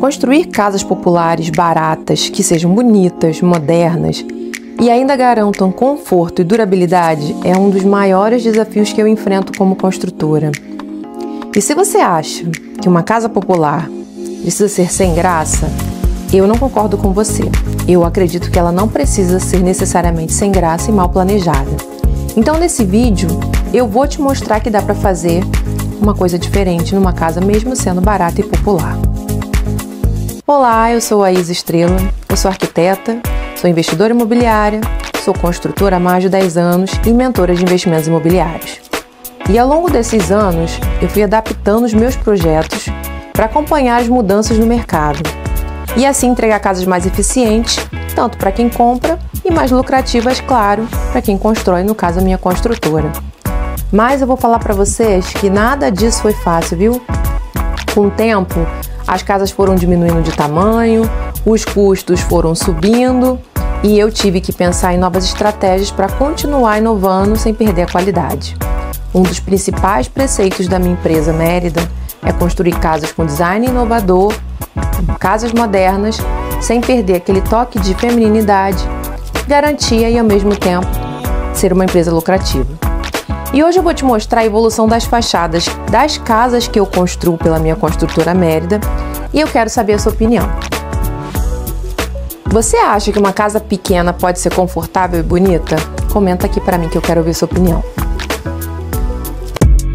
Construir casas populares baratas, que sejam bonitas, modernas e ainda garantam conforto e durabilidade é um dos maiores desafios que eu enfrento como construtora. E se você acha que uma casa popular precisa ser sem graça, eu não concordo com você. Eu acredito que ela não precisa ser necessariamente sem graça e mal planejada. Então, nesse vídeo, eu vou te mostrar que dá para fazer uma coisa diferente numa casa mesmo sendo barata e popular. Olá, eu sou a Isa Estrela, eu sou arquiteta, sou investidora imobiliária, sou construtora há mais de 10 anos e mentora de investimentos imobiliários. E ao longo desses anos, eu fui adaptando os meus projetos para acompanhar as mudanças no mercado e assim entregar casas mais eficientes, tanto para quem compra e mais lucrativas, claro, para quem constrói, no caso a minha construtora. Mas eu vou falar para vocês que nada disso foi fácil, viu? Com o tempo, as casas foram diminuindo de tamanho, os custos foram subindo e eu tive que pensar em novas estratégias para continuar inovando sem perder a qualidade. Um dos principais preceitos da minha empresa Mérida é construir casas com design inovador, casas modernas, sem perder aquele toque de femininidade, garantia e ao mesmo tempo ser uma empresa lucrativa. E hoje eu vou te mostrar a evolução das fachadas das casas que eu construo pela minha construtora Mérida e eu quero saber a sua opinião. Você acha que uma casa pequena pode ser confortável e bonita? Comenta aqui para mim que eu quero ouvir sua opinião.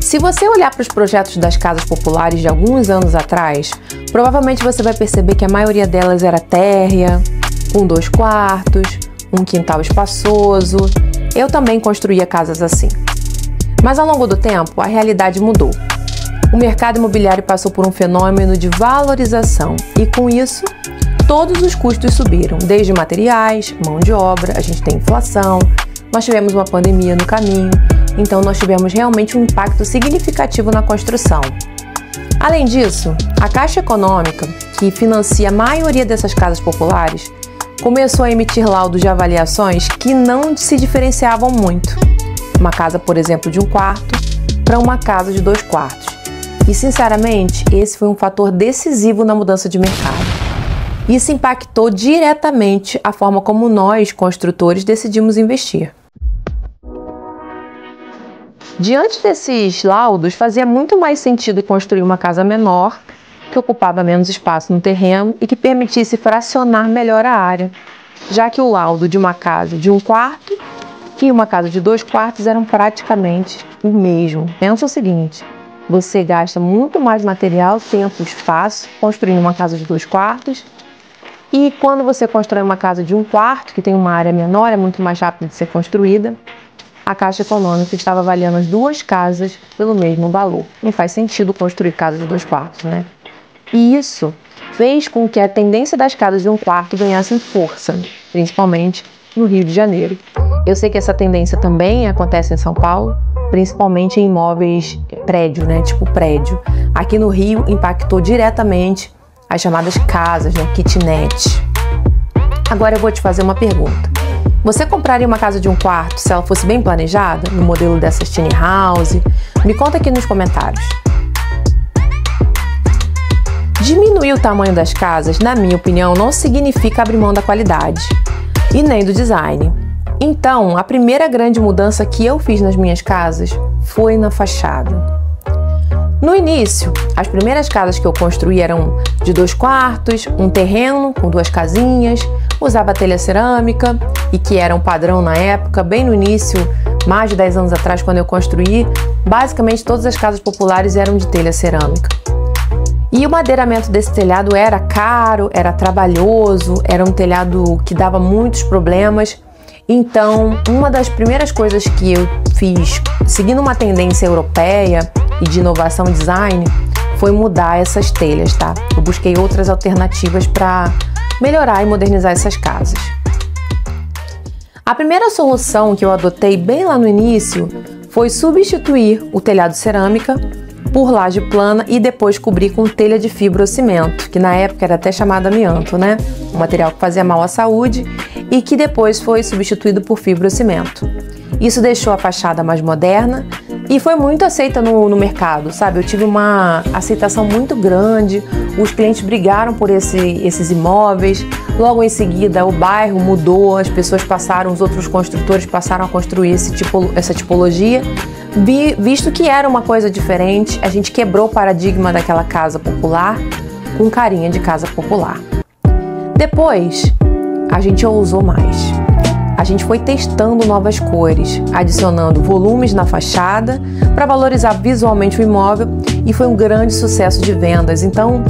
Se você olhar para os projetos das casas populares de alguns anos atrás, provavelmente você vai perceber que a maioria delas era térrea, com 2 quartos, um quintal espaçoso. Eu também construía casas assim. Mas ao longo do tempo, a realidade mudou. O mercado imobiliário passou por um fenômeno de valorização e com isso, todos os custos subiram, desde materiais, mão de obra, a gente tem inflação, nós tivemos uma pandemia no caminho, então nós tivemos realmente um impacto significativo na construção. Além disso, a Caixa Econômica, que financia a maioria dessas casas populares, começou a emitir laudos de avaliações que não se diferenciavam muito. Uma casa, por exemplo, de 1 quarto para uma casa de 2 quartos. E, sinceramente, esse foi um fator decisivo na mudança de mercado. Isso impactou diretamente a forma como nós, construtores, decidimos investir. Diante desses laudos, fazia muito mais sentido construir uma casa menor, que ocupava menos espaço no terreno e que permitisse fracionar melhor a área, já que o laudo de uma casa de 1 quarto e uma casa de 2 quartos eram praticamente o mesmo. Pensa o seguinte, você gasta muito mais material, tempo, espaço construindo uma casa de 2 quartos e quando você constrói uma casa de 1 quarto, que tem uma área menor, é muito mais rápido de ser construída, a Caixa Econômica estava avaliando as 2 casas pelo mesmo valor. Não faz sentido construir casa de 2 quartos, né? E isso fez com que a tendência das casas de 1 quarto ganhasse força, principalmente no Rio de Janeiro. Eu sei que essa tendência também acontece em São Paulo, principalmente em imóveis prédio, né? Tipo prédio. Aqui no Rio impactou diretamente as chamadas casas, né? Kitnet. Agora eu vou te fazer uma pergunta. Você compraria uma casa de 1 quarto se ela fosse bem planejada, no modelo dessas tiny house? Me conta aqui nos comentários. Diminuir o tamanho das casas, na minha opinião, não significa abrir mão da qualidade e nem do design. Então, a primeira grande mudança que eu fiz nas minhas casas foi na fachada. No início, as primeiras casas que eu construí eram de 2 quartos, um terreno com 2 casinhas, usava telha cerâmica e que era um padrão na época, bem no início, mais de 10 anos atrás, quando eu construí, basicamente todas as casas populares eram de telha cerâmica. E o madeiramento desse telhado era caro, era trabalhoso, era um telhado que dava muitos problemas. Então, uma das primeiras coisas que eu fiz, seguindo uma tendência europeia e de inovação design, foi mudar essas telhas, tá? Eu busquei outras alternativas para melhorar e modernizar essas casas. A primeira solução que eu adotei bem lá no início foi substituir o telhado cerâmica por laje plana e depois cobrir com telha de fibrocimento, que na época era até chamado amianto, né? Um material que fazia mal à saúde e que depois foi substituído por fibrocimento. Isso deixou a fachada mais moderna, E foi muito aceita no mercado, sabe? Eu tive uma aceitação muito grande, os clientes brigaram por esses imóveis. Logo em seguida, o bairro mudou, as pessoas passaram, os outros construtores passaram a construir essa tipologia. Visto que era uma coisa diferente, a gente quebrou o paradigma daquela casa popular com carinha de casa popular. Depois, a gente ousou mais. A gente foi testando novas cores, adicionando volumes na fachada para valorizar visualmente o imóvel e foi um grande sucesso de vendas. Então,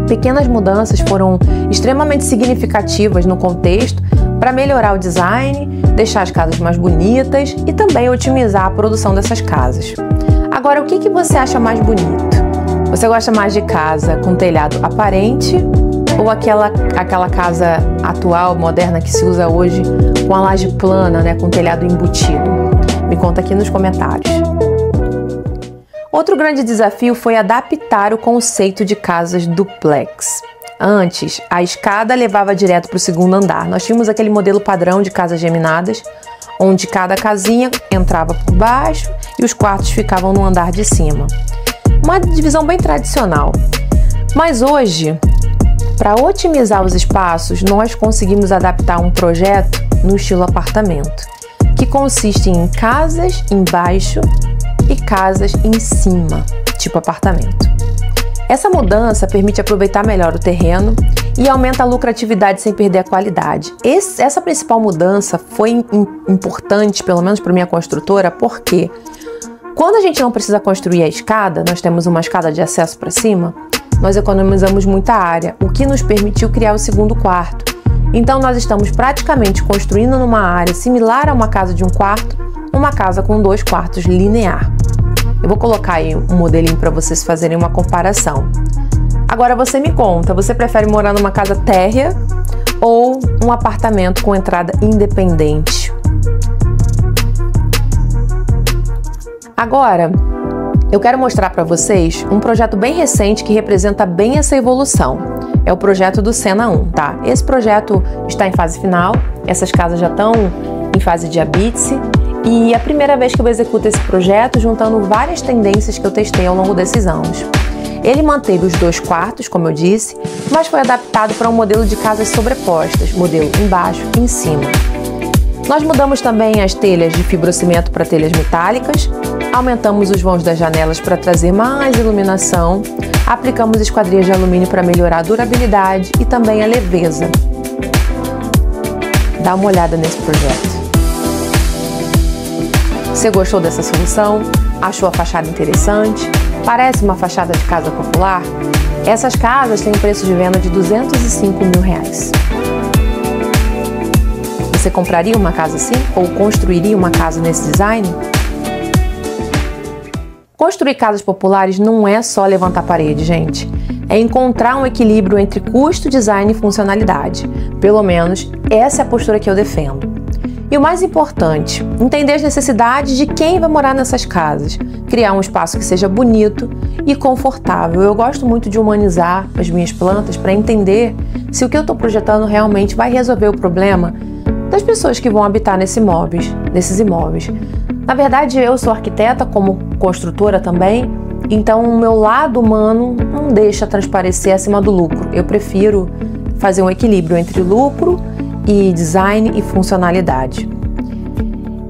pequenas mudanças foram extremamente significativas no contexto para melhorar o design, deixar as casas mais bonitas e também otimizar a produção dessas casas. Agora, o que você acha mais bonito? Você gosta mais de casa com telhado aparente ou aquela casa atual, moderna, que se usa hoje com a laje plana, né, com telhado embutido? Me conta aqui nos comentários. Outro grande desafio foi adaptar o conceito de casas duplex. Antes, a escada levava direto para o segundo andar. Nós tínhamos aquele modelo padrão de casas geminadas, onde cada casinha entrava por baixo e os quartos ficavam no andar de cima. Uma divisão bem tradicional. Mas hoje, para otimizar os espaços, nós conseguimos adaptar um projeto no estilo apartamento, que consiste em casas embaixo e casas em cima, tipo apartamento. Essa mudança permite aproveitar melhor o terreno e aumenta a lucratividade sem perder a qualidade. Essa principal mudança foi importante, pelo menos para minha construtora, porque quando a gente não precisa construir a escada, nós temos uma escada de acesso para cima, nós economizamos muita área, o que nos permitiu criar o segundo quarto. Então nós estamos praticamente construindo numa área similar a uma casa de um quarto, uma casa com 2 quartos linear. Eu vou colocar aí um modelinho para vocês fazerem uma comparação. Agora você me conta, você prefere morar numa casa térrea ou um apartamento com entrada independente? Agora, eu quero mostrar para vocês um projeto bem recente que representa bem essa evolução. É o projeto do Sena 1, tá? Esse projeto está em fase final, essas casas já estão em fase de habite-se e é a primeira vez que eu executo esse projeto juntando várias tendências que eu testei ao longo desses anos. Ele manteve os 2 quartos, como eu disse, mas foi adaptado para um modelo de casas sobrepostas, modelo embaixo e em cima. Nós mudamos também as telhas de fibrocimento para telhas metálicas, aumentamos os vãos das janelas para trazer mais iluminação, aplicamos esquadrias de alumínio para melhorar a durabilidade e também a leveza. Dá uma olhada nesse projeto. Você gostou dessa solução? Achou a fachada interessante? Parece uma fachada de casa popular? Essas casas têm um preço de venda de R$205 mil. Você compraria uma casa assim? Ou construiria uma casa nesse design? Construir casas populares não é só levantar parede, gente. É encontrar um equilíbrio entre custo, design e funcionalidade. Pelo menos, essa é a postura que eu defendo. E o mais importante, entender as necessidades de quem vai morar nessas casas. Criar um espaço que seja bonito e confortável. Eu gosto muito de humanizar as minhas plantas para entender se o que eu estou projetando realmente vai resolver o problema das pessoas que vão habitar nesses imóveis. Na verdade, eu sou arquiteta, como construtora também, então o meu lado humano não deixa transparecer acima do lucro. Eu prefiro fazer um equilíbrio entre lucro e design e funcionalidade.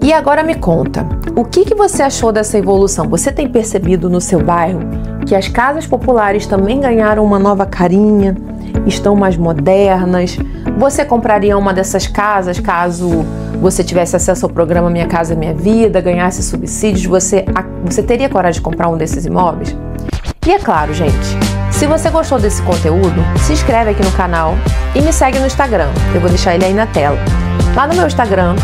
E agora me conta, o que você achou dessa evolução? Você tem percebido no seu bairro que as casas populares também ganharam uma nova carinha, estão mais modernas? Você compraria uma dessas casas caso você tivesse acesso ao programa Minha Casa Minha Vida, ganhasse subsídios? Você teria coragem de comprar um desses imóveis? E é claro, gente, se você gostou desse conteúdo, se inscreve aqui no canal e me segue no Instagram. Eu vou deixar ele aí na tela. Lá no meu Instagram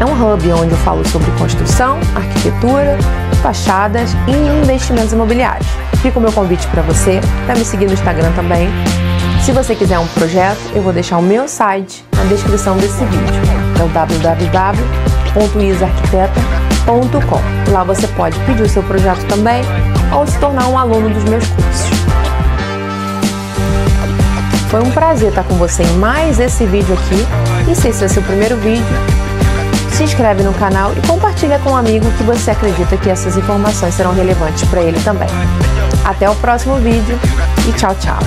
é um hub onde eu falo sobre construção, arquitetura, fachadas e investimentos imobiliários. Fica o meu convite para você, para me seguir no Instagram também. Se você quiser um projeto, eu vou deixar o meu site na descrição desse vídeo. É o www.isarquiteta.com. Lá você pode pedir o seu projeto também ou se tornar um aluno dos meus cursos. Foi um prazer estar com você em mais esse vídeo aqui. E se esse é o seu primeiro vídeo, se inscreve no canal e compartilha com um amigo que você acredita que essas informações serão relevantes para ele também. Até o próximo vídeo e tchau, tchau!